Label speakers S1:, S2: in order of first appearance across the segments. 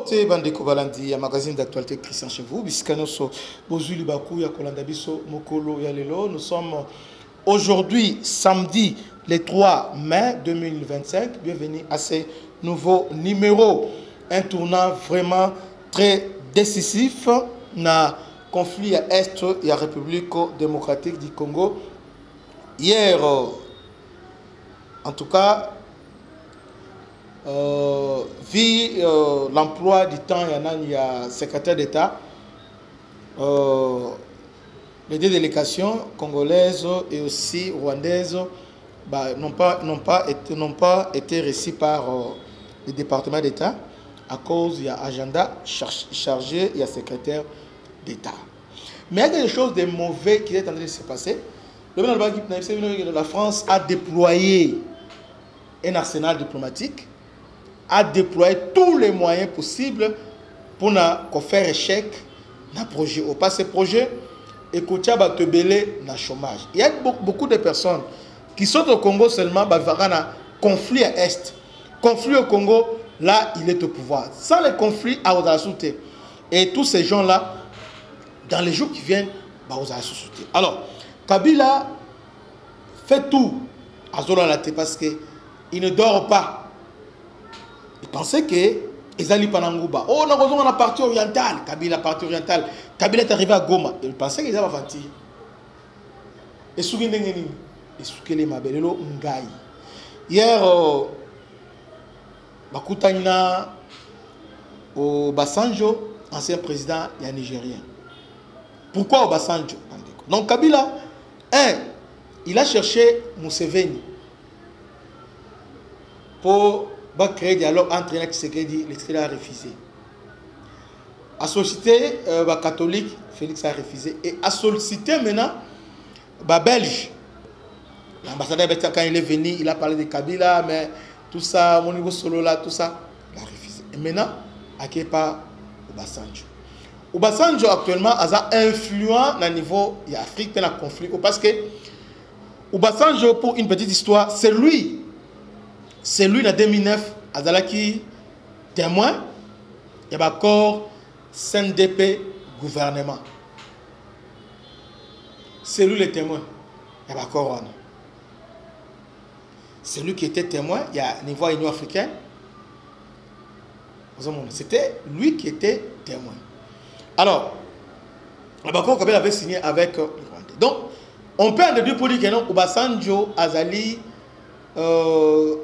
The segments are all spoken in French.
S1: Mbote Bandeko Balandi, un magazine d'actualité Christian chez vous. Biskanoso Bozuli Bakou ya Kolanda Biso Mokolo ya Lelo. Nous sommes aujourd'hui samedi le 3 mai 2025. Bienvenue à ce nouveau numéro. Un tournant vraiment très décisif na conflit à Est et à République démocratique du Congo. Hier, en tout cas, vu l'emploi du temps, il y a secrétaire d'État, les deux délégations congolaises et aussi rwandaises n'ont pas été reçues par le département d'État à cause il y a agenda chargé, il y a secrétaire d'État. Mais il y a quelque chose de mauvais qui est en train de se passer. La France a déployé un arsenal diplomatique, a déployé tous les moyens possibles pour faire échec dans le projet. Au passé projet, et qu'on a na chômage. Il y a beaucoup de personnes qui sont au Congo seulement, un conflit à Est. Conflit au Congo, là, il est au pouvoir. Sans le conflit, à Ozasoute. Et tous ces gens-là, dans les jours qui viennent, Ozasoute. Alors, Kabila fait tout à Zolalate parce qu'il ne dort pas. Il pensait que Ezali Panangouba. Oh, on a la partie orientale. Kabila, partie orientale. Kabila est arrivé à Goma. Il pensait qu'ils avaient vanti. Et Sougindengeni. Et Soukele Mabelelo Ngai. Hier, Bakutanina au Basanjo, ancien président nigérien. Pourquoi au Basanjo? Donc Kabila, il a cherché Museveni pour créer un dialogue entre les Tshisekedi, il a refusé. A sollicité les catholiques, Félix a refusé. Et a sollicité maintenant les Belges. L'ambassadeur, quand il est venu, il a parlé de Kabila, mais tout ça, mon niveau solo là, tout ça, il a refusé. Et maintenant, il n'y a pas Obasanjo. Obasanjo actuellement a influent dans le niveau de l'Afrique, dans le conflit. Parce que Obasanjo, pour une petite histoire, c'est lui en 2009, Azalaki témoin, il y a encore CNDP gouvernement. C'est lui le témoin, il y a encore c'est lui qui était témoin, il y a niveau Union africaine. C'était lui qui était témoin. Alors, Abakor Kabila avait signé avec le Rwanda. Donc, on peut en déduire pour dire que non, Obasanjo, Azali,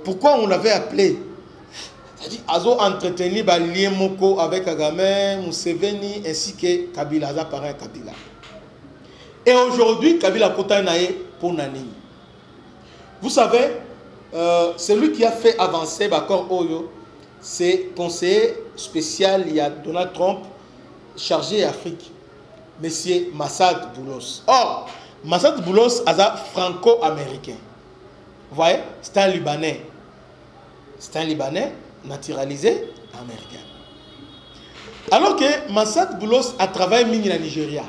S1: pourquoi on l'avait appelé? C'est-à-dire, Azo entretenu lien Moko avec Kagame, Museveni, ainsi que Kabila, Aza parrain Kabila. Et aujourd'hui, Kabila Kotanae pour Nani. Vous savez, c'est lui qui a fait avancer Bakor Oyo, c'est conseiller spécial, il y a Donald Trump, chargé Afrique, Monsieur Massad Boulos. Or, Massad Boulos est franco-américain. Vous voyez, c'est un Libanais. C'est un Libanais naturalisé américain. Alors que Massad Boulos a travaillé au Nigeria.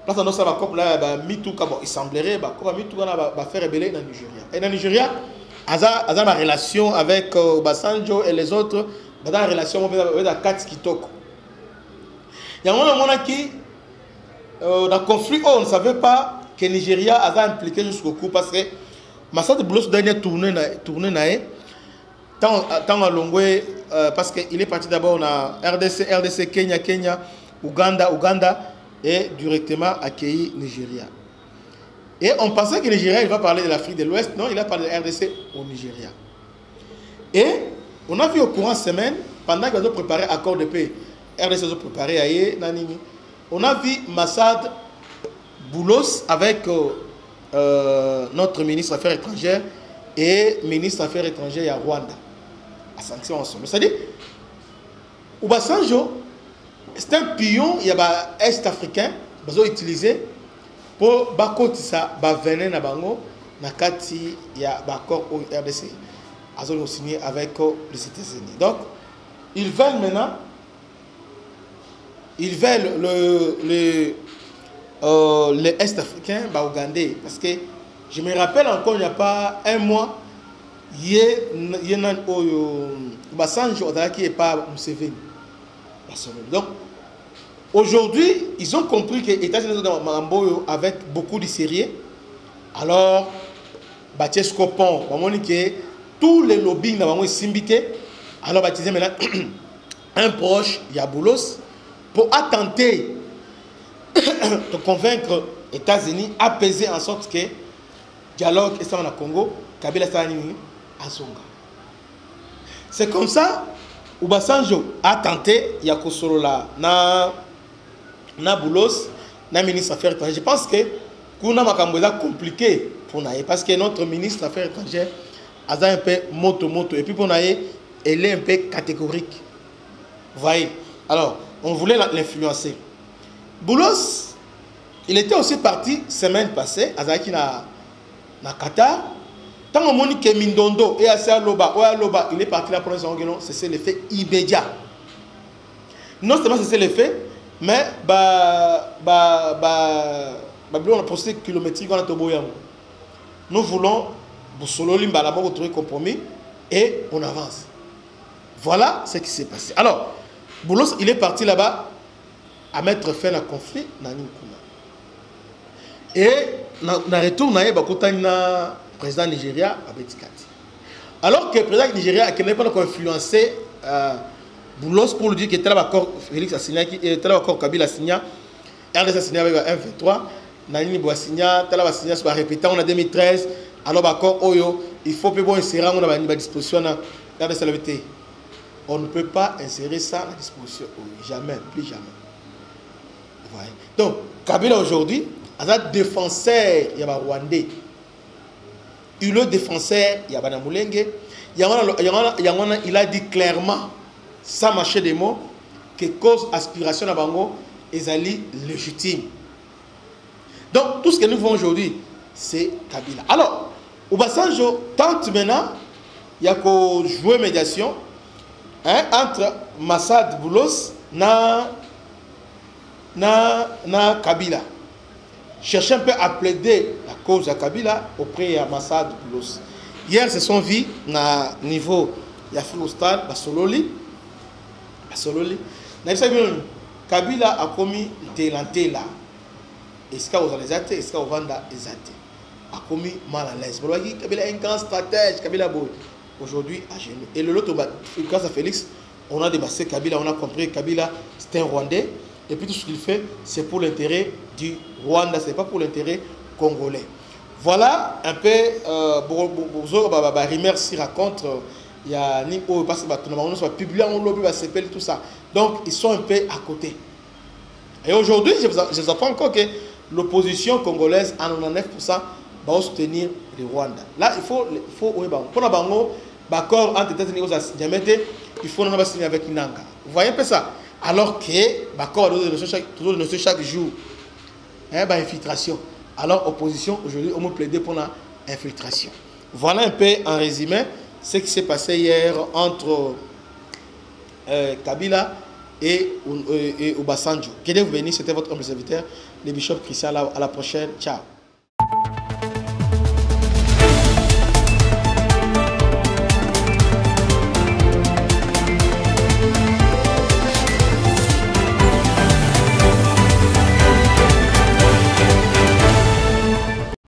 S1: Là, il semblerait que faire rebeller dans le Nigeria. Et dans le Nigeria, il a une relation avec Obasanjo et les autres, il a une relation avec Katz Kitoko. Il y a un moment qui, dans le conflit, on ne savait pas que le Nigeria a impliqué jusqu'au coup parce que Massad Boulos dernier tourné tant à Longwe parce qu'il est parti d'abord à RDC, Kenya, Ouganda et directement accueilli Nigeria. Et on pensait que le Nigeria il va parler de l'Afrique de l'Ouest, non, il a parlé de RDC au Nigeria. Et on a vu au courant de semaine, pendant qu'ils ont préparé l'accord de paix, RDC ont préparé ailleurs, on a vu Massad Boulos avec notre ministre des Affaires étrangères et ministre des Affaires étrangères à Rwanda. À sanction ensemble. C'est-à-dire, Obasanjo, c'est un pion, il y a des Est-Africains, ils ont utilisé pour bakoti ça, venir na bango, na kati, il y a l'accord au RDC. Ils ont signé avec les États-Unis. Donc, ils veulent maintenant, ils veulent les Est-Africains ougandais. Parce que je me rappelle encore, il n'y a pas un mois, Yenan Oyo Basanjo qui est pas Museveni. Donc aujourd'hui, ils ont compris que les États-Unis avec beaucoup de sérieux. Alors, Batesco Pont, tous les lobbies n'ont simbité. Alors, baptisé maintenant un proche, Yaboulos, pour tenter de convaincre les États-Unis, apaiser en sorte que dialogue et ça en Congo, Kabila Stani à Songa. C'est comme ça où Basanjo a tenté, il y a Kosoro là, na Boulos, na ministre des Affaires étrangères. Je pense que Kuna Makamboza compliqué pour nous, parce que notre ministre des Affaires étrangères a un peu moto. Et puis pour nous, elle est un peu catégorique. Vous voyez? Alors, on voulait l'influencer. Boulos, il était aussi parti semaine passée, à Zaki na Qatar. Tant qu'on dit que Mindondo et Loba, il est parti là pour l'instant, c'est l'effet immédiat. Non seulement c'est l'effet, mais on a posté kilométrique on a Toboyam. Nous voulons retrouver compromis et on avance. Voilà ce qui s'est passé. Alors, Boulos, il est parti là-bas à mettre fin à conflit dans Ninkuna. Et dans le retour, il y a le président Nigeria Abetikati. Alors que le président Nigeria n'a pas influencé Boulos pour lui dire qu'il était là encore Félix a signé, qu'il était là encore Kabila a signé, RDC a signé avec M23, Nanini Boasigna, Tala a signé sur la répétition en 2013, alors encore Oyo, il faut que bon insérer on a une disposition dans RDC. On ne peut pas insérer ça à la disposition, jamais, plus jamais. Ouais. Donc, Kabila aujourd'hui, un défenseur, il y a Rwandais. Il est défenseur, il y a Banamulenge. Il a dit clairement, sans mâcher des mots, que cause aspiration à Bango est légitime. Donc, tout ce que nous faisons aujourd'hui, c'est Kabila. Alors, au Basanjo, tente maintenant, il y a qu'à jouer médiation entre Massad Boulos na Kabila. Chercher un peu à plaider la cause de Kabila auprès de Massad Boulos. Hier, se sont vus à niveau de Yafulostal, Basololi. Kabila a commis Télanté là. Est-ce qu'il y a des athées? Est-ce qu'il y a des athées? A commis mal à l'aise. Kabila est un grand stratège. Kabila aujourd'hui à genoux. Et le lot, grâce à Félix, on a dépassé Kabila, on a compris que Kabila c'est un Rwandais. Et puis tout ce qu'il fait, c'est pour l'intérêt du Rwanda, ce n'est pas pour l'intérêt congolais. Voilà un peu, Rimer s'y raconte, il y a Nico, parce que on soit publié en lobby, tout ça. Donc ils sont un peu à côté. Et aujourd'hui, je vous apprends encore que l'opposition congolaise en 99% va soutenir le Rwanda. Là, il faut pour l'accord entre États-Unis et il faut signer avec Inanga. Vous voyez un peu ça? Alors que l'accord de chaque jour, infiltration. Alors, opposition, aujourd'hui, on me plaide pour l'infiltration. Voilà un peu en résumé ce qui s'est passé hier entre Kabila et Obasanjo. Que Dieu vous bénisse, c'était votre humble serviteur, le bishop Christian. À la prochaine. Ciao.